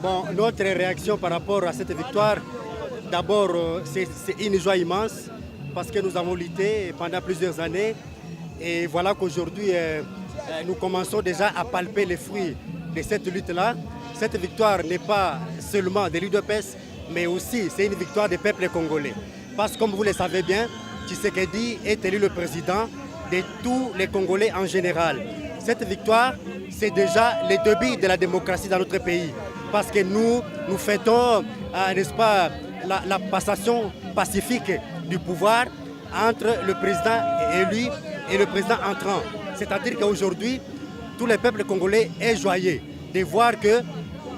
Bon, notre réaction par rapport à cette victoire, d'abord, c'est une joie immense parce que nous avons lutté pendant plusieurs années et voilà qu'aujourd'hui, nous commençons déjà à palper les fruits de cette lutte-là. Cette victoire n'est pas seulement de l'UDPS, mais aussi c'est une victoire des peuples congolais. Parce que comme vous le savez bien, Tshisekedi est élu le président de tous les Congolais en général. Cette victoire, c'est déjà le début de la démocratie dans notre pays. Parce que nous fêtons, n'est-ce pas, la passation pacifique du pouvoir entre le président élu et le président entrant. C'est-à-dire qu'aujourd'hui, tous les peuples congolais est joyeux de voir que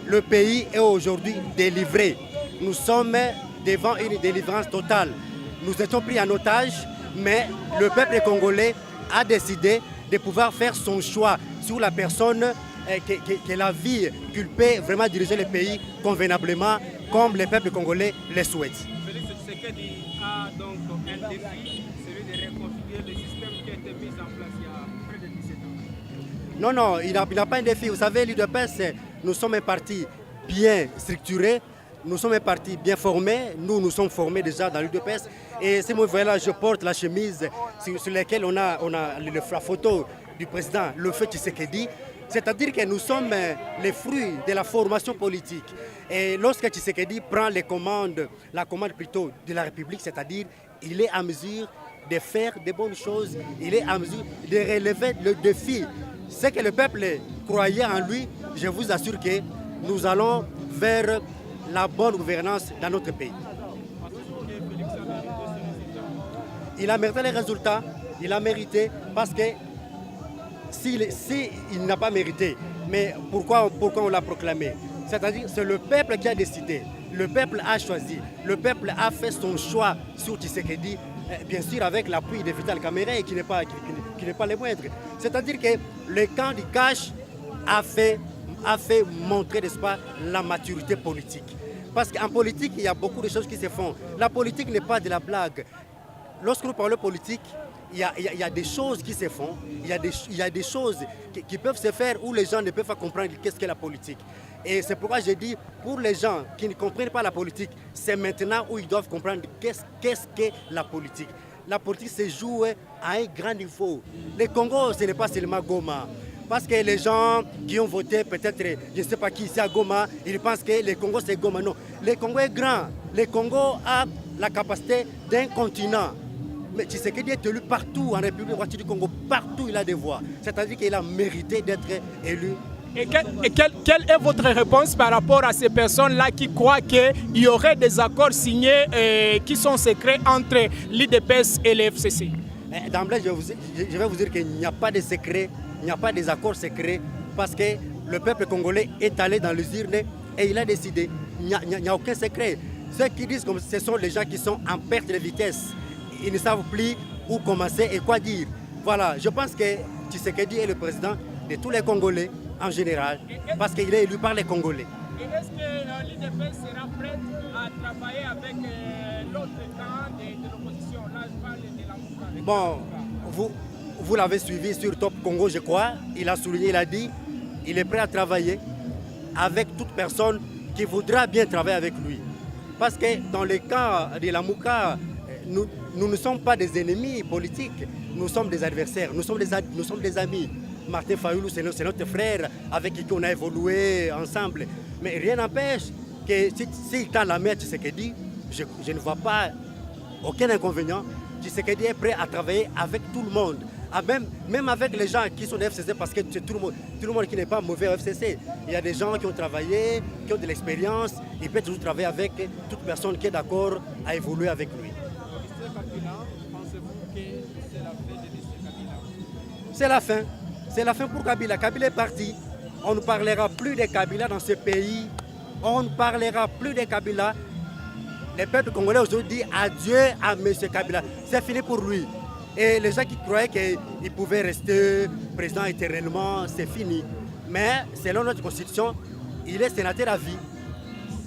le pays est aujourd'hui délivré. Nous sommes devant une délivrance totale. Nous étions pris en otage, mais le peuple congolais a décidé de pouvoir faire son choix sur la personne que la vie culpée, vraiment diriger le pays convenablement comme le peuple congolais le souhaite. Félix Tshisekedi a donc un défi, celui de reconstruire le système qui a été mis en place il y a près de 17 ans. Non, il n'a pas un défi. Vous savez, l'UDPS, nous sommes un parti bien structuré, nous sommes un parti bien formé, nous sommes formés déjà dans l'UDPS. Et si vous voyez là, je porte la chemise sur laquelle on a la photo du président, le feu Tshisekedi. C'est-à-dire que nous sommes les fruits de la formation politique. Et lorsque Tshisekedi prend la commande plutôt de la République, c'est-à-dire il est en mesure de faire de bonnes choses, il est en mesure de relever le défi. Ce que le peuple croyait en lui, je vous assure que nous allons vers la bonne gouvernance dans notre pays. Il a mérité les résultats, il a mérité parce que s'il n'a pas mérité, mais pourquoi on l'a proclamé? C'est-à-dire c'est le peuple qui a décidé, le peuple a choisi, le peuple a fait son choix sur Tshisekedi, bien sûr avec l'appui de Vital Kamerhe qui n'est pas le moindre. C'est-à-dire que le camp du cash a fait montrer, n'est-ce pas, la maturité politique. Parce qu'en politique, il y a beaucoup de choses qui se font. La politique n'est pas de la blague. Lorsque nous parlons politique, il y a des choses qui se font, il y a des choses qui peuvent se faire où les gens ne peuvent pas comprendre qu'est-ce qu'est la politique. Et c'est pourquoi je dis, pour les gens qui ne comprennent pas la politique, c'est maintenant où ils doivent comprendre qu'est-ce qu'est la politique. La politique se joue à un grand niveau. Le Congo, ce n'est pas seulement Goma. Parce que les gens qui ont voté, peut-être, je ne sais pas qui ici à Goma, ils pensent que le Congo c'est Goma. Non, le Congo est grand. Le Congo a la capacité d'un continent. Mais Tshisekedi est élu partout en République du Congo, partout il a des voix. C'est-à-dire qu'il a mérité d'être élu. Et quelle est votre réponse par rapport à ces personnes-là qui croient qu'il y aurait des accords signés qui sont secrets entre l'UDPS et le FCC? D'emblée, je vais vous dire qu'il n'y a pas de secret, il n'y a pas des accords secrets parce que le peuple congolais est allé dans les urnes et il a décidé. Il n'y a aucun secret. Ceux qui disent que ce sont les gens qui sont en perte de vitesse. Ils ne savent plus où commencer et quoi dire. Voilà, je pense que Tshisekedi est le président de tous les Congolais en général, parce qu'il est élu par les Congolais. Et est-ce que l'UDPS sera prête à travailler avec l'autre camp de l'opposition? Là, je parle de la Mouka. Bon, vous l'avez suivi sur Top Congo, je crois. Il a souligné, il a dit, il est prêt à travailler avec toute personne qui voudra bien travailler avec lui. Parce que dans le cas de la Mouka, nous ne sommes pas des ennemis politiques, nous sommes des adversaires, nous sommes des amis. Martin Fayoulou, c'est notre frère avec qui on a évolué ensemble. Mais rien n'empêche que s'il tend la main à Tshisekedi, je ne vois pas aucun inconvénient. Tshisekedi est prêt à travailler avec tout le monde. Même avec les gens qui sont de FCC, parce que c'est tout le monde qui n'est pas mauvais au FCC. Il y a des gens qui ont travaillé, qui ont de l'expérience. Il peut toujours travailler avec toute personne qui est d'accord à évoluer avec lui. Pensez-vous que c'est la fin de M. Kabila? C'est la fin. C'est la fin pour Kabila. Kabila est parti. On ne parlera plus de Kabila dans ce pays. On ne parlera plus de Kabila. Le peuple congolais aujourd'hui dit adieu à M. Kabila. C'est fini pour lui. Et les gens qui croyaient qu'il pouvait rester président éternellement, c'est fini. Mais selon notre constitution, il est sénateur à vie.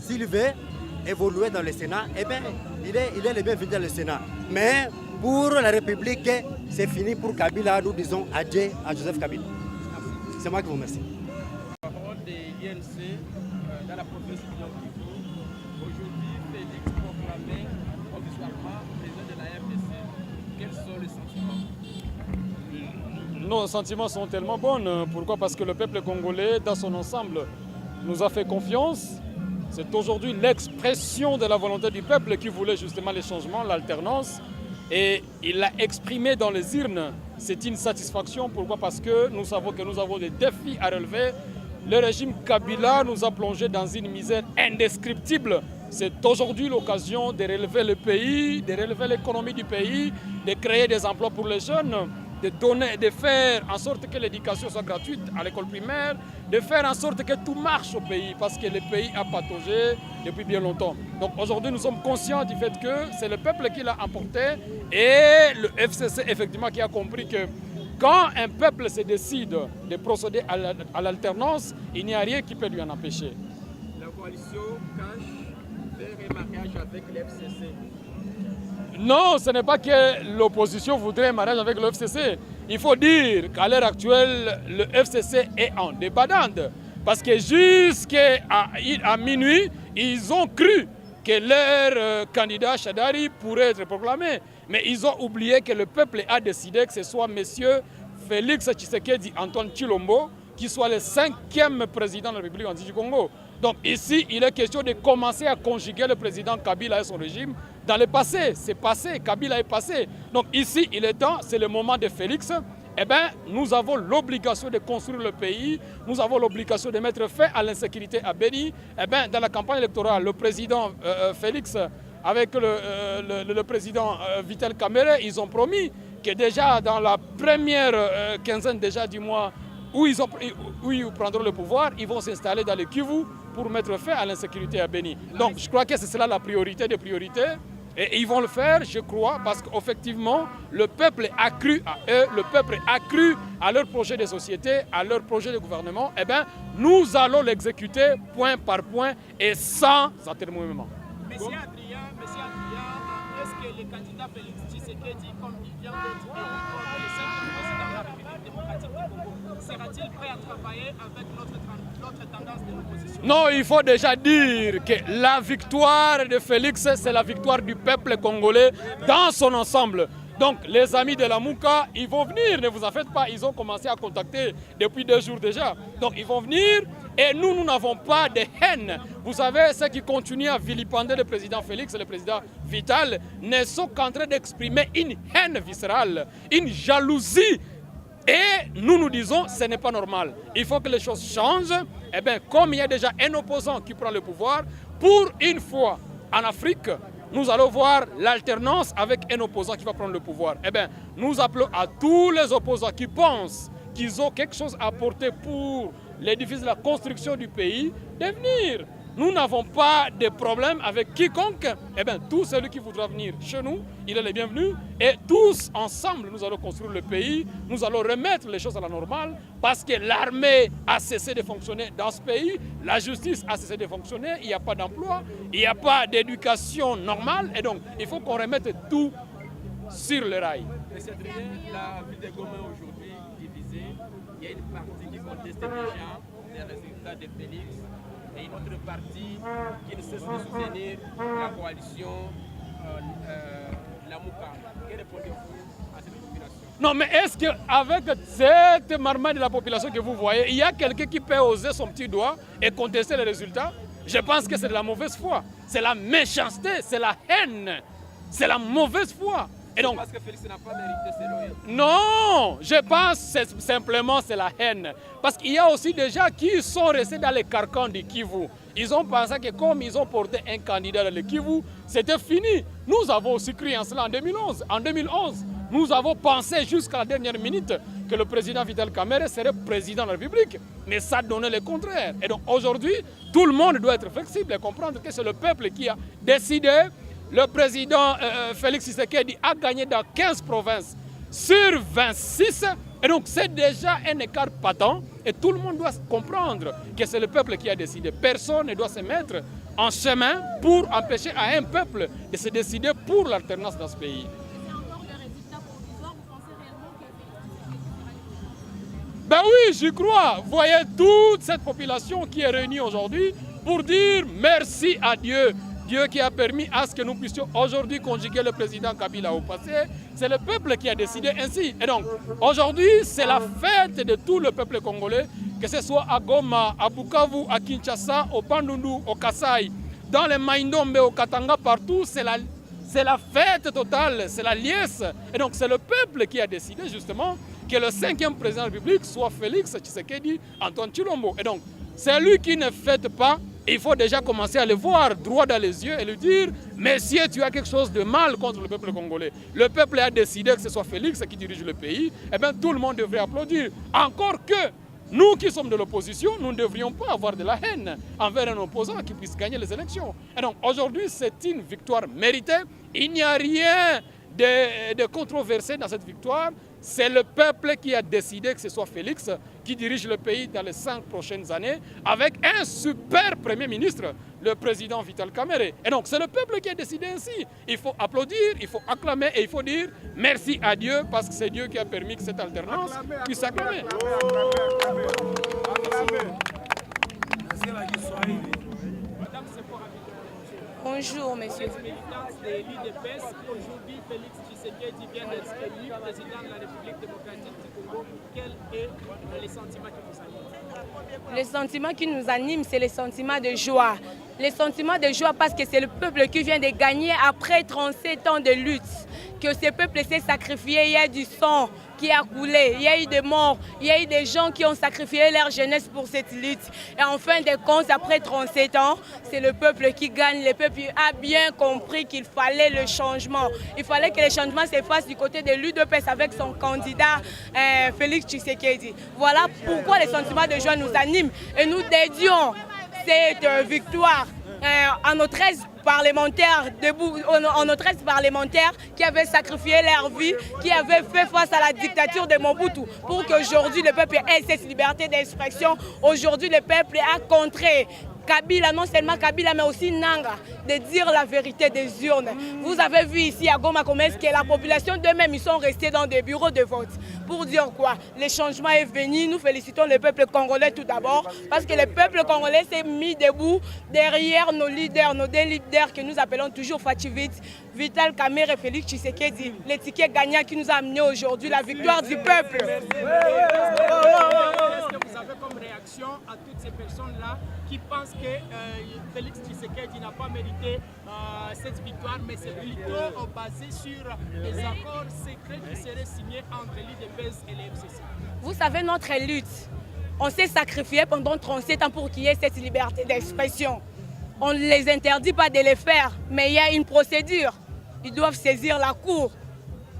S'il veut évoluer dans le Sénat, eh bien, il est le bienvenu dans le Sénat. Mais pour la République, c'est fini pour Kabila. Nous disons adieu à Joseph Kabila. C'est moi qui vous remercie. La parole de l'INC dans la province du Nord Kivu. Aujourd'hui, Félix proclamé provisoirement président de la RDC. Quels sont les sentiments? Nos sentiments sont tellement bons. Pourquoi? Parce que le peuple congolais, dans son ensemble, nous a fait confiance. C'est aujourd'hui l'expression de la volonté du peuple qui voulait justement les changements, l'alternance. Et il l'a exprimé dans les urnes. C'est une satisfaction. Pourquoi? Parce que nous savons que nous avons des défis à relever. Le régime Kabila nous a plongés dans une misère indescriptible. C'est aujourd'hui l'occasion de relever le pays, de relever l'économie du pays, de créer des emplois pour les jeunes, de faire en sorte que l'éducation soit gratuite à l'école primaire, de faire en sorte que tout marche au pays, parce que le pays a pataugé depuis bien longtemps. Donc aujourd'hui, nous sommes conscients du fait que c'est le peuple qui l'a emporté et le FCC, effectivement, qui a compris que quand un peuple se décide de procéder à l'alternance, il n'y a rien qui peut lui en empêcher. La coalition cache faire un mariage avec le FCC. Non, ce n'est pas que l'opposition voudrait un mariage avec le FCC. Il faut dire qu'à l'heure actuelle, le FCC est en débandade. Parce que jusqu'à minuit, ils ont cru que leur candidat Shadari pourrait être proclamé. Mais ils ont oublié que le peuple a décidé que ce soit M. Félix Tshisekedi Antoine Tshilombo qui soit le 5e président de la République du Congo. Donc ici, il est question de commencer à conjuguer le président Kabila et son régime dans le passé. C'est passé, Kabila est passé. Donc ici, il est temps, c'est le moment de Félix. Eh bien, nous avons l'obligation de construire le pays, nous avons l'obligation de mettre fin à l'insécurité à Béni. Eh bien, dans la campagne électorale, le président Félix, avec le président Vital Kamerhe, ils ont promis que déjà dans la première quinzaine déjà du mois où ils prendront le pouvoir, ils vont s'installer dans le Kivu pour mettre fin à l'insécurité à Béni. Donc je crois que c'est cela la priorité des priorités. Et ils vont le faire, je crois, parce qu'effectivement, le peuple a cru à eux, le peuple a cru à leur projet de société, à leur projet de gouvernement. Eh bien, nous allons l'exécuter point par point et sans atermoiement. Monsieur Adrien, est-ce que le candidat Félix Tshisekedi, comme il vient d'être élu comme le 5e président de la République démocratique du Congo, sera-t-il prêt à travailler avec l'autre tendance de l'opposition? Non, il faut déjà dire que la victoire de Félix, c'est la victoire du peuple congolais dans son ensemble. Donc les amis de la Mouka, ils vont venir, ne vous en faites pas, ils ont commencé à contacter depuis 2 jours déjà. Donc ils vont venir et nous n'avons pas de haine. Vous savez, ceux qui continuent à vilipender le président Félix et le président Vital ne sont qu'en train d'exprimer une haine viscérale, une jalousie. Et nous disons, ce n'est pas normal. Il faut que les choses changent. Eh bien, comme il y a déjà un opposant qui prend le pouvoir, pour une fois en Afrique, nous allons voir l'alternance avec un opposant qui va prendre le pouvoir. Eh bien, nous appelons à tous les opposants qui pensent qu'ils ont quelque chose à apporter pour l'édifice de la construction du pays, de venir. Nous n'avons pas de problème avec quiconque. Eh bien, tout celui qui voudra venir chez nous, il est le bienvenu. Et tous ensemble, nous allons construire le pays. Nous allons remettre les choses à la normale parce que l'armée a cessé de fonctionner dans ce pays. La justice a cessé de fonctionner. Il n'y a pas d'emploi. Il n'y a pas d'éducation normale. Et donc, il faut qu'on remette tout sur le rail. Monsieur Adrien, la ville de Goma aujourd'hui divisée. Il y a une partie qui conteste déjà les résultats de Félix. Et une autre partie qui ne cesse de soutenir la coalition la Mouka. Que répondez-vous à cette population? Non, mais est-ce qu'avec cette marmaille de la population que vous voyez, il y a quelqu'un qui peut oser son petit doigt et contester les résultats? Je pense que c'est de la mauvaise foi. C'est la méchanceté, c'est la haine, c'est la mauvaise foi. Et donc, parce que Félix n'a pas mérité ses loyers. Non, je pense que simplement c'est la haine. Parce qu'il y a aussi des gens qui sont restés dans les carcans du Kivu. Ils ont pensé que comme ils ont porté un candidat dans le Kivu, c'était fini. Nous avons aussi cru en cela en 2011. En 2011, nous avons pensé jusqu'à la dernière minute que le président Vital Kamerhe serait président de la République. Mais ça donnait le contraire. Et donc aujourd'hui, tout le monde doit être flexible et comprendre que c'est le peuple qui a décidé. Le président Félix Tshisekedi a gagné dans 15 provinces sur 26. Et donc c'est déjà un écart patent. Et tout le monde doit comprendre que c'est le peuple qui a décidé. Personne ne doit se mettre en chemin pour empêcher à un peuple de se décider pour l'alternance dans ce pays. Ben oui, j'y crois. Vous voyez toute cette population qui est réunie aujourd'hui. pour dire merci à Dieu. Dieu qui a permis à ce que nous puissions aujourd'hui conjuguer le président Kabila au passé. C'est le peuple qui a décidé ainsi. Et donc, aujourd'hui, c'est la fête de tout le peuple congolais, que ce soit à Goma, à Bukavu, à Kinshasa, au Bandundu, au Kasaï, dans les Maïndombe, au Katanga, partout, c'est la fête totale, c'est la liesse. Et donc, c'est le peuple qui a décidé justement que le 5e président de la République soit Félix Tshisekedi Antoine Tshilombo. Et donc, c'est lui qui ne fête pas. Il faut déjà commencer à le voir droit dans les yeux et lui dire « Messieurs, tu as quelque chose de mal contre le peuple congolais. Le peuple a décidé que ce soit Félix qui dirige le pays. » Eh bien, tout le monde devrait applaudir. Encore que nous qui sommes de l'opposition, nous ne devrions pas avoir de la haine envers un opposant qui puisse gagner les élections. Et donc, aujourd'hui, c'est une victoire méritée. Il n'y a rien de controversé dans cette victoire. C'est le peuple qui a décidé que ce soit Félix qui dirige le pays dans les 5 prochaines années avec un super Premier ministre, le président Vital Kamerhe. Et donc c'est le peuple qui a décidé ainsi. Il faut applaudir, il faut acclamer et il faut dire merci à Dieu parce que c'est Dieu qui a permis que cette alternance puisse s'acclamer. Bonjour, monsieur. Aujourd'hui, Félix Tshisekedi vient d'être élu président de la République démocratique du Congo. Quel est le sentiment qui vous anime? Le sentiment qui nous anime, c'est le sentiment de joie. Le sentiment de joie parce que c'est le peuple qui vient de gagner après 37 ans de lutte. Que ce peuple s'est sacrifié, il y a du sang qui a coulé, il y a eu des morts, il y a eu des gens qui ont sacrifié leur jeunesse pour cette lutte. Et en fin de compte, après 37 ans, c'est le peuple qui gagne. Le peuple a bien compris qu'il fallait le changement. Il fallait que le changement se fasse du côté de l'UDPS avec son candidat Félix Tshisekedi. Voilà pourquoi les sentiments de joie nous animent. Et nous dédions cette victoire à nos 13 parlementaires debout, en nos 13 parlementaires qui avaient sacrifié leur vie, qui avaient fait face à la dictature de Mobutu pour qu'aujourd'hui le peuple ait cette liberté d'expression. Aujourd'hui le peuple a contré Kabila, non seulement Kabila, mais aussi Nanga, de dire la vérité des urnes. Vous avez vu ici à Goma comment est-ce que la population d'eux-mêmes, ils sont restés dans des bureaux de vote. Pour dire quoi? Le changement est venu. Nous félicitons le peuple congolais tout d'abord, parce que le peuple congolais s'est mis debout derrière nos leaders, nos deux leaders que nous appelons toujours Fativit, Vital Kamerhe et Félix Tshisekedi. Les tickets gagnants qui nous a amené aujourd'hui la victoire du peuple. Qu'est-ce que vous avez comme réaction à toutes ces personnes-là qui pensent que Félix Tshisekedi n'a pas mérité cette victoire, mais c'est plutôt basé sur les accords secrets qui seraient signés entre l'UDPS et les FCC? Vous savez, notre lutte, on s'est sacrifié pendant 37 ans pour qu'il y ait cette liberté d'expression. On ne les interdit pas de les faire, mais il y a une procédure. Ils doivent saisir la cour,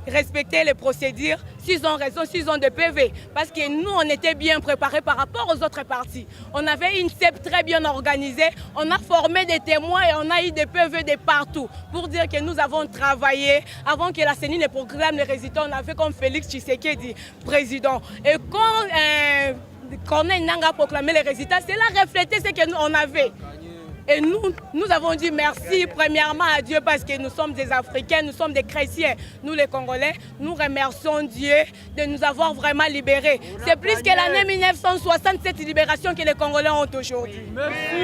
respecter les procédures, s'ils ont raison, s'ils ont des PV. Parce que nous, on était bien préparés par rapport aux autres partis. On avait une CEP très bien organisée, on a formé des témoins et on a eu des PV de partout pour dire que nous avons travaillé avant que la CENI ne proclame les résultats. On avait comme Félix Tshisekedi président. Et quand Corneille Nangaa a proclamé les résultats, cela reflétait ce que nous on avait. Et nous avons dit merci premièrement à Dieu parce que nous sommes des Africains, nous sommes des chrétiens. Nous les Congolais, nous remercions Dieu de nous avoir vraiment libérés. C'est plus que l'année 1960, cette libération que les Congolais ont aujourd'hui. Merci.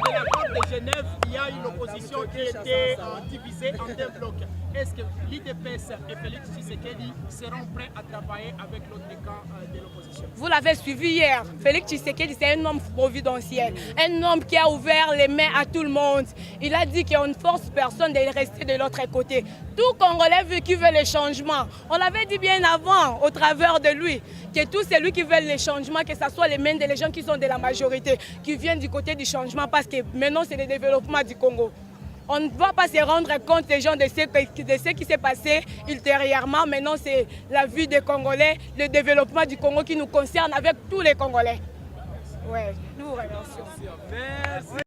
De l'accord de Genève, il y a une opposition qui était divisée en deux blocs. Est-ce que l'UDPS et Félix Tshisekedi seront prêts à travailler avec l'autre camp de l'opposition? Vous l'avez suivi hier. Félix Tshisekedi, c'est un homme providentiel. Un homme qui a ouvert les mains à tout le monde. Il a dit qu'on ne force personne de rester de l'autre côté. Tout Congolais qui veut le changement. On l'avait dit bien avant, au travers de lui, que tous celui qui veulent le changement, que ce soit les mains des gens qui sont de la majorité, qui viennent du côté du changement, parce que maintenant c'est le développement du Congo. On ne va pas se rendre compte des gens de ce qui s'est passé ultérieurement. Maintenant, c'est la vie des Congolais, le développement du Congo qui nous concerne avec tous les Congolais. Ouais, nous vous remercions. Merci.